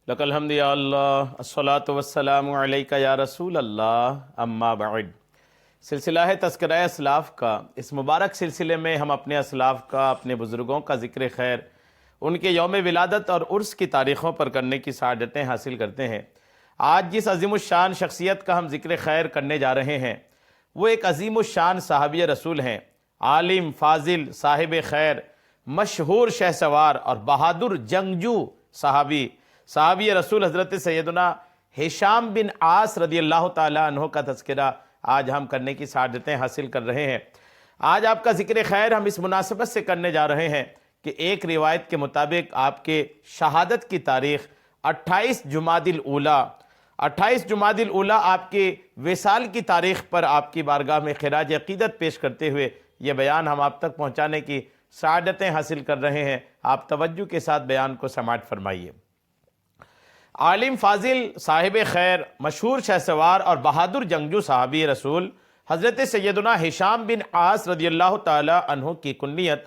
لک الحمد یا اللہ الصلاۃ والسلام علیک یا رسول اللہ اما بعد۔ سلسلہ ہے تذکرہ اسلاف کا۔ اس مبارک سلسلے میں ہم اپنے اسلاف کا، اپنے بزرگوں کا ذکر خیر، ان کے یوم ولادت اور عرس کی تاریخوں پر کرنے کی سعادتیں حاصل کرتے ہیں۔ آج جس عظیم الشان شخصیت کا ہم ذکر خیر کرنے جا رہے ہیں وہ ایک عظیم الشان صحابی رسول ہیں، عالم، فاضل، صاحب خیر، مشہور شہسوار اور بہادر جنگجو صحابی رسول حضرت سیدنا ہشام بن عاص رضی اللہ تعالی عنہ کا تذکرہ آج ہم کرنے کی سعادتیں حاصل کر رہے ہیں۔ آج آپ کا ذکر خیر ہم اس مناسبت سے کرنے جا رہے ہیں کہ ایک روایت کے مطابق آپ کے شہادت کی تاریخ 28 جمادی الاولیٰ آپ کے وصال کی تاریخ پر آپ کی بارگاہ میں خراج عقیدت پیش کرتے ہوئے یہ بیان ہم آپ تک پہنچانے کی سعادتیں حاصل کر رہے ہیں۔ آپ توجہ کے ساتھ بیان کو سماعت فرمائیے۔ عالم، فاضل، صاحب خیر، مشہور شہسوار اور بہادر جنگجو صحابی رسول حضرت سیدنا ہشام بن عاص رضی اللہ تعالی عنہ کی کنیت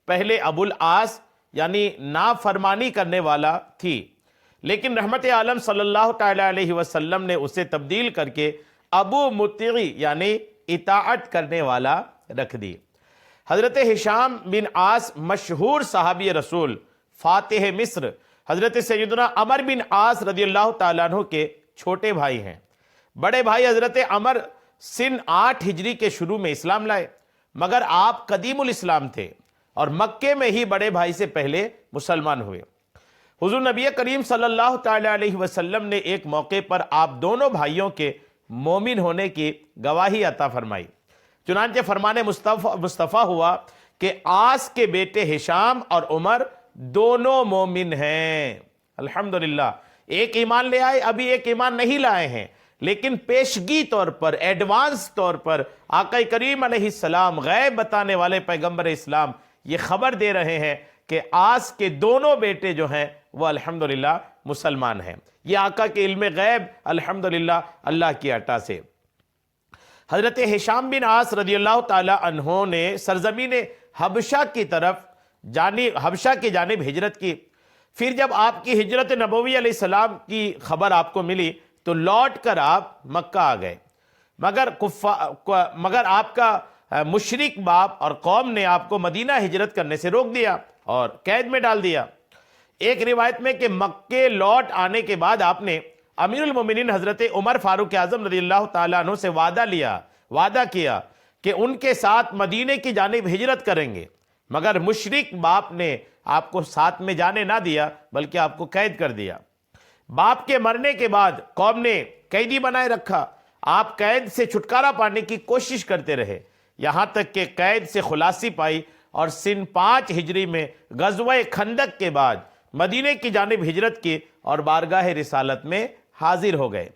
پہلے ابو العاص یعنی نافرمانی کرنے والا تھی، لیکن رحمت عالم صلی اللہ تعالی علیہ وسلم نے اسے تبدیل کر کے ابو مطیع یعنی اطاعت کرنے والا رکھ دی۔ حضرت ہشام بن عاص مشہور صحابی رسول فاتح مصر حضرت سیدنا عمر بن عاص رضی اللہ تعالیٰ عنہ کے چھوٹے بھائی ہیں۔ بڑے بھائی حضرت عمر سن 8 ہجری کے شروع میں اسلام لائے، مگر آپ قدیم الاسلام تھے اور مکے میں ہی بڑے بھائی سے پہلے مسلمان ہوئے۔ حضور نبی کریم صلی اللہ تعالیٰ علیہ وسلم نے ایک موقع پر آپ دونوں بھائیوں کے مومن ہونے کی گواہی عطا فرمائی۔ چنانچہ فرمان مصطفیٰ ہوا کہ عاص کے بیٹے ہشام اور عمر دونوں مومن ہیں۔ الحمدللہ، ایک ایمان لے آئے، ابھی ایک ایمان نہیں لائے ہیں، لیکن پیشگی طور پر، ایڈوانس طور پر آقا کریم علیہ السلام، غیب بتانے والے پیغمبر اسلام، یہ خبر دے رہے ہیں کہ عاص کے دونوں بیٹے جو ہیں وہ الحمدللہ مسلمان ہیں۔ یہ آقا کے علم غیب الحمدللہ اللہ کی عطا سے۔ حضرت ہشام بن عاص رضی اللہ تعالی عنہ نے سرزمین حبشہ کی جانب ہجرت کی۔ پھر جب آپ کی ہجرت نبوی علیہ السلام کی خبر آپ کو ملی تو لوٹ کر آپ مکہ آ گئے، مگر آپ کا مشرک باپ اور قوم نے آپ کو مدینہ ہجرت کرنے سے روک دیا اور قید میں ڈال دیا۔ ایک روایت میں کہ مکے لوٹ آنے کے بعد آپ نے امیر المومنین حضرت عمر فاروق اعظم رضی اللہ تعالیٰ عنہ سے وعدہ کیا کہ ان کے ساتھ مدینے کی جانب ہجرت کریں گے، مگر مشرک باپ نے آپ کو ساتھ میں جانے نہ دیا بلکہ آپ کو قید کر دیا۔ باپ کے مرنے کے بعد قوم نے قیدی بنائے رکھا۔ آپ قید سے چھٹکارا پانے کی کوشش کرتے رہے، یہاں تک کہ قید سے خلاصی پائی اور سن 5 ہجری میں غزوہ خندق کے بعد مدینے کی جانب ہجرت کی اور بارگاہ رسالت میں حاضر ہو گئے۔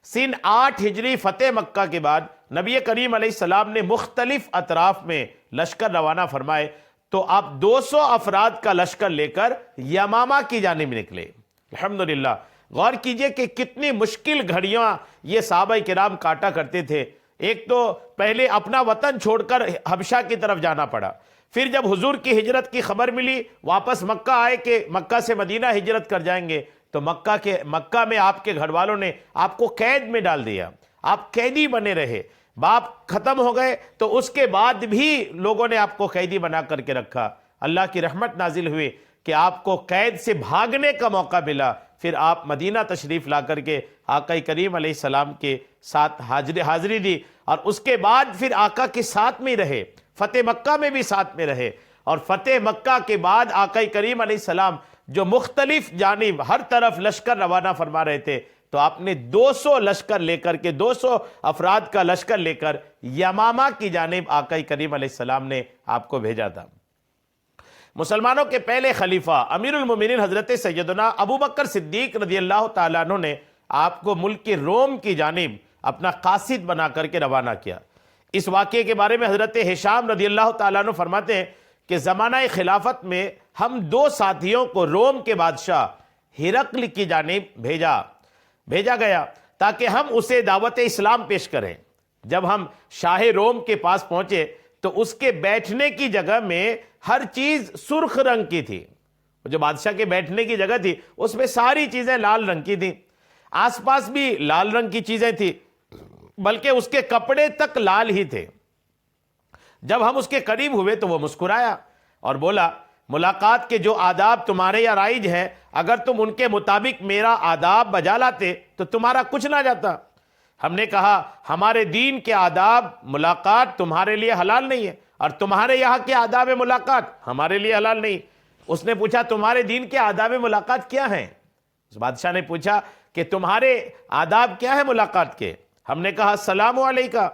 سن 8 ہجری فتح مکہ کے بعد نبی کریم علیہ السلام نے مختلف اطراف میں لشکر روانہ فرمائے تو آپ 200 افراد کا لشکر لے کر یمامہ کی جانب نکلے۔ الحمدللہ، غور کیجئے کہ کتنی مشکل گھڑیاں یہ صحابہ کرام کاٹا کرتے تھے۔ ایک تو پہلے اپنا وطن چھوڑ کر حبشہ کی طرف جانا پڑا، پھر جب حضور کی ہجرت کی خبر ملی واپس مکہ آئے کہ مکہ سے مدینہ ہجرت کر جائیں گے تو مکہ میں آپ کے گھر والوں نے آپ کو قید میں ڈال دیا، آپ قیدی بنے رہے۔ باپ ختم ہو گئے تو اس کے بعد بھی لوگوں نے آپ کو قیدی بنا کر کے رکھا۔ اللہ کی رحمت نازل ہوئی کہ آپ کو قید سے بھاگنے کا موقع ملا، پھر آپ مدینہ تشریف لا کر کے آقا کریم علیہ السلام کے ساتھ حاضری دی اور اس کے بعد پھر آقا کے ساتھ میں رہے، فتح مکہ میں بھی ساتھ میں رہے، اور فتح مکہ کے بعد آقا کریم علیہ السلام جو مختلف جانب ہر طرف لشکر روانہ فرما رہے تھے تو آپ نے 200 لشکر لے کر کے 200 افراد کا لشکر لے کر یمامہ کی جانب آقا کریم علیہ السلام نے آپ کو بھیجا تھا۔ مسلمانوں کے پہلے خلیفہ امیر المومنین حضرت سیدنا ابو بکر صدیق رضی اللہ تعالیٰ عنہ نے آپ کو ملک روم کی جانب اپنا قاصد بنا کر کے روانہ کیا۔ اس واقعے کے بارے میں حضرت ہشام رضی اللہ تعالیٰ عنہ فرماتے ہیں کہ زمانہ خلافت میں ہم 2 ساتھیوں کو روم کے بادشاہ ہرقل کی جانب بھیجا گیا تاکہ ہم اسے دعوت اسلام پیش کریں۔ جب ہم شاہ روم کے پاس پہنچے تو اس کے بیٹھنے کی جگہ میں ہر چیز سرخ رنگ کی تھی، جو بادشاہ کے بیٹھنے کی جگہ تھی اس میں ساری چیزیں لال رنگ کی تھیں، آس پاس بھی لال رنگ کی چیزیں تھیں، بلکہ اس کے کپڑے تک لال ہی تھے۔ جب ہم اس کے قریب ہوئے تو وہ مسکرایا اور بولا، ملاقات کے جو آداب تمہارے یا رائج ہیں، اگر تم ان کے مطابق میرا آداب بجا لاتے تو تمہارا کچھ نہ جاتا۔ ہم نے کہا، ہمارے دین کے آداب ملاقات تمہارے لیے حلال نہیں ہے، اور تمہارے یہاں کے آداب ملاقات ہمارے لیے حلال نہیں۔ اس نے پوچھا، تمہارے دین کے آداب ملاقات کیا ہیں؟ اس بادشاہ نے پوچھا کہ تمہارے آداب کیا ہیں ملاقات کے؟ ہم نے کہا، السلام علیکہ۔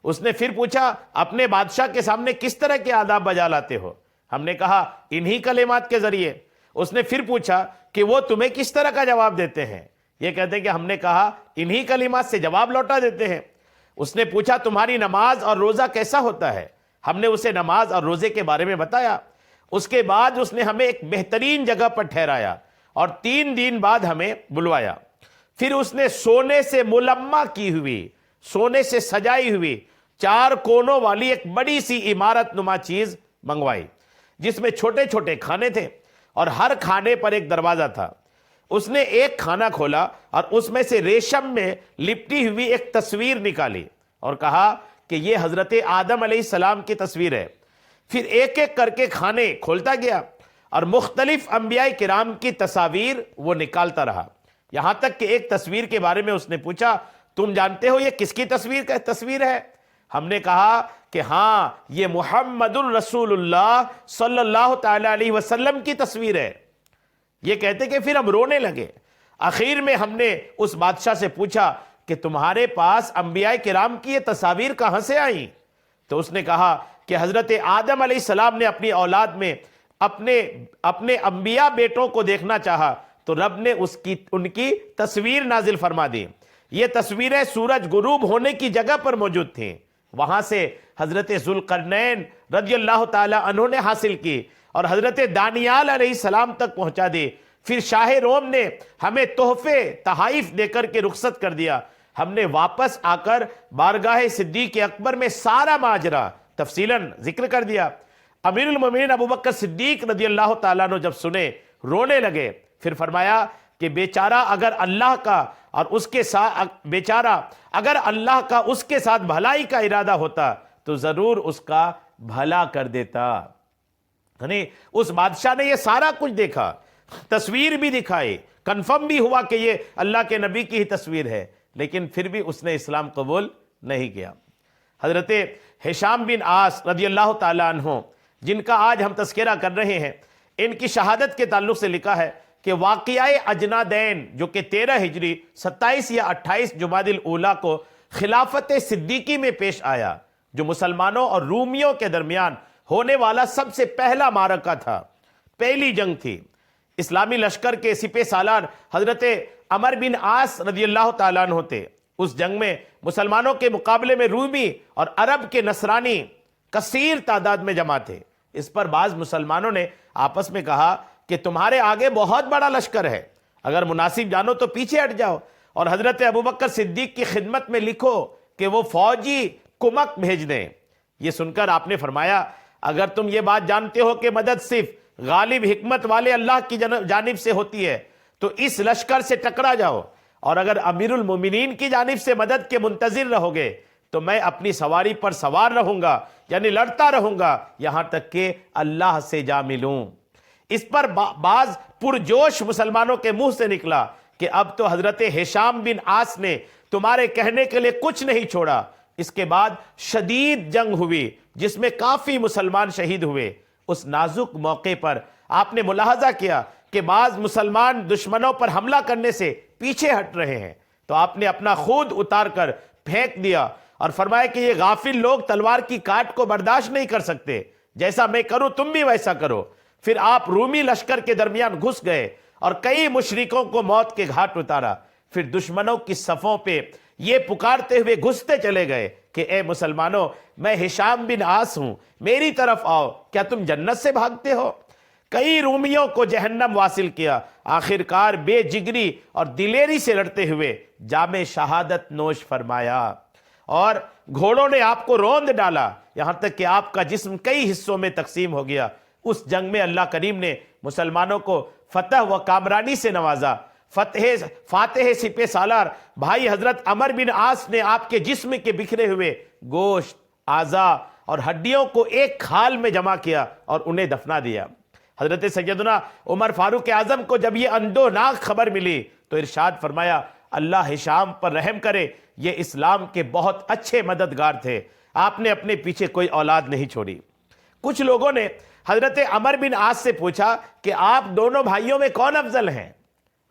اس نے پھر پوچھا، اپنے بادشاہ کے سامنے کس طرح کے آداب بجا لاتے ہو؟ ہم نے کہا، انہی کلمات کے ذریعے۔ اس نے پھر پوچھا کہ وہ تمہیں کس طرح کا جواب دیتے ہیں؟ یہ کہتے ہیں کہ ہم نے کہا، انہی کلمات سے جواب لوٹا دیتے ہیں۔ اس نے پوچھا، تمہاری نماز اور روزہ کیسا ہوتا ہے؟ ہم نے اسے نماز اور روزے کے بارے میں بتایا۔ اس کے بعد اس نے ہمیں ایک بہترین جگہ پر ٹھہرایا اور 3 دن بعد ہمیں بلوایا۔ پھر اس نے سونے سے ملمع کی ہوئی، سونے سے سجائی ہوئی 4 کونوں والی ایک بڑی سی عمارت نما چیز منگوائی، جس میں چھوٹے چھوٹے کھانے تھے اور ہر کھانے پر ایک دروازہ تھا۔ اس نے ایک کھانا کھولا اور اس میں سے ریشم میں لپٹی ہوئی ایک تصویر نکالی اور کہا کہ یہ حضرت آدم علیہ السلام کی تصویر ہے۔ پھر ایک ایک کر کے کھانے کھولتا گیا اور مختلف انبیاء کرام کی تصاویر وہ نکالتا رہا، یہاں تک کہ ایک تصویر کے بارے میں اس نے پوچھا، تم جانتے ہو یہ کس کی تصویر ہے؟ ہم نے کہا کہ ہاں، یہ محمد الرسول اللہ صلی اللہ تعالی علیہ وسلم کی تصویر ہے۔ یہ کہتے کہ پھر ہم رونے لگے۔ آخر میں ہم نے اس بادشاہ سے پوچھا کہ تمہارے پاس انبیاء کرام کی یہ تصاویر کہاں سے آئیں؟ تو اس نے کہا کہ حضرت آدم علیہ السلام نے اپنی اولاد میں اپنے انبیاء بیٹوں کو دیکھنا چاہا تو رب نے ان کی تصویر نازل فرما دی۔ یہ تصویریں سورج غروب ہونے کی جگہ پر موجود تھیں، وہاں سے حضرت ذوالقرنین رضی اللہ تعالی عنہ نے حاصل کی اور حضرت دانیال علیہ السلام تک پہنچا دی۔ پھر شاہ روم نے ہمیں تحفے تحائف دے کر کے رخصت کر دیا۔ ہم نے واپس آ کر بارگاہ صدیق اکبر میں سارا ماجرا تفصیلاً ذکر کر دیا۔ امیر المومنین ابو بکر صدیق رضی اللہ تعالیٰ عنہ جب سنے رونے لگے۔ پھر فرمایا کہ بیچارہ اگر اللہ کا اس کے ساتھ بھلائی کا ارادہ ہوتا تو ضرور اس کا بھلا کر دیتا۔ یعنی اس بادشاہ نے یہ سارا کچھ دیکھا، تصویر بھی دکھائی، کنفرم بھی ہوا کہ یہ اللہ کے نبی کی ہی تصویر ہے، لیکن پھر بھی اس نے اسلام قبول نہیں کیا۔ حضرت ہشام بن عاص رضی اللہ تعالیٰ عنہ، جن کا آج ہم تذکرہ کر رہے ہیں، ان کی شہادت کے تعلق سے لکھا ہے کہ واقعہ اجنادین جو کہ 13 ہجری 27 یا 28 جمادی الاولیٰ کو خلافت صدیقی میں پیش آیا، جو مسلمانوں اور رومیوں کے درمیان ہونے والا سب سے پہلا معرکہ تھا، پہلی جنگ تھی۔ اسلامی لشکر کے سپہ سالار حضرت عمر بن عاص رضی اللہ تعالیٰ عنہ تھے۔ اس جنگ میں مسلمانوں کے مقابلے میں رومی اور عرب کے نصرانی کثیر تعداد میں جمع تھے۔ اس پر بعض مسلمانوں نے آپس میں کہا کہ تمہارے آگے بہت بڑا لشکر ہے، اگر مناسب جانو تو پیچھے ہٹ جاؤ اور حضرت ابوبکر صدیق کی خدمت میں لکھو کہ وہ فوجی کمک بھیج دیں۔ یہ سن کر آپ نے فرمایا، اگر تم یہ بات جانتے ہو کہ مدد صرف غالب حکمت والے اللہ کی جانب سے ہوتی ہے تو اس لشکر سے ٹکرا جاؤ، اور اگر امیر المومنین کی جانب سے مدد کے منتظر رہو گے تو میں اپنی سواری پر سوار رہوں گا، یعنی لڑتا رہوں گا یہاں تک کہ اللہ سے جا ملوں۔ اس پر بعض پرجوش مسلمانوں کے منہ سے نکلا کہ اب تو حضرت ہشام بن عاص نے تمہارے کہنے کے لیے کچھ نہیں چھوڑا۔ اس کے بعد شدید جنگ ہوئی جس میں کافی مسلمان شہید ہوئے۔ اس نازک موقع پر آپ نے ملاحظہ کیا کہ بعض مسلمان دشمنوں پر حملہ کرنے سے پیچھے ہٹ رہے ہیں، تو آپ نے اپنا خود اتار کر پھینک دیا اور فرمایا کہ یہ غافل لوگ تلوار کی کاٹ کو برداشت نہیں کر سکتے، جیسا میں کروں تم بھی ویسا کرو۔ پھر آپ رومی لشکر کے درمیان گھس گئے اور کئی مشرکوں کو موت کے گھاٹ اتارا۔ پھر دشمنوں کی صفوں پہ یہ پکارتے ہوئے گھستے چلے گئے کہ اے مسلمانوں، میں ہشام بن عاص ہوں، میری طرف آؤ، کیا تم جنت سے بھاگتے ہو؟ کئی رومیوں کو جہنم واصل کیا، آخر کار بے جگری اور دلیری سے لڑتے ہوئے جام شہادت نوش فرمایا، اور گھوڑوں نے آپ کو روند ڈالا، یہاں تک کہ آپ کا جسم کئی حصوں میں تقسیم ہو گیا۔ اس جنگ میں اللہ کریم نے مسلمانوں کو فتح و کامرانی سے نوازا۔ فاتح سپہ سالار بھائی حضرت عمر بن عاص نے آپ کے جسم کے بکھرے ہوئے گوشت، اعضاء اور ہڈیوں کو ایک کھال میں جمع کیا اور انہیں دفنا دیا۔ حضرت سیدنا عمر فاروق اعظم کو جب یہ اندوناک خبر ملی تو ارشاد فرمایا، اللہ ہشام پر رحم کرے، یہ اسلام کے بہت اچھے مددگار تھے، آپ نے اپنے پیچھے کوئی اولاد نہیں چھوڑی۔ کچھ لوگوں نے حضرت عمر بن عاص سے پوچھا کہ آپ دونوں بھائیوں میں کون افضل ہیں؟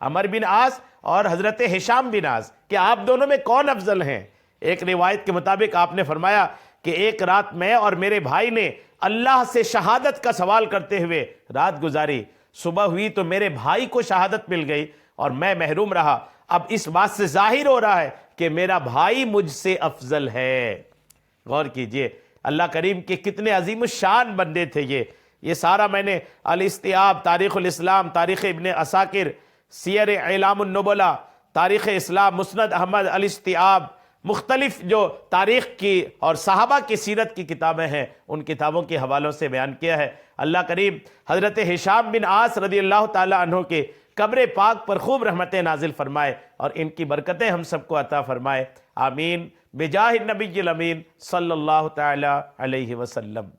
عمر بن عاص اور حضرت ہشام بن عاص، کہ آپ دونوں میں کون افضل ہیں؟ ایک روایت کے مطابق آپ نے فرمایا کہ ایک رات میں اور میرے بھائی نے اللہ سے شہادت کا سوال کرتے ہوئے رات گزاری، صبح ہوئی تو میرے بھائی کو شہادت مل گئی اور میں محروم رہا۔ اب اس بات سے ظاہر ہو رہا ہے کہ میرا بھائی مجھ سے افضل ہے۔ غور کیجئے، اللہ کریم کے کتنے عظیم الشان بندے تھے یہ سارا میں نے الاستیاب، تاریخ الاسلام، تاریخ ابن عساکر، سیر اعلام النبلاء، تاریخ اسلام، مسند احمد، الاستیاب، مختلف جو تاریخ کی اور صحابہ کی سیرت کی کتابیں ہیں ان کتابوں کے حوالوں سے بیان کیا ہے۔ اللہ کریم حضرت ہشام بن عاص رضی اللہ تعالی عنہ کے قبر پاک پر خوب رحمتیں نازل فرمائے اور ان کی برکتیں ہم سب کو عطا فرمائے، آمین، بجاہ النبی الامین صلی اللہ تعالی علیہ وسلم۔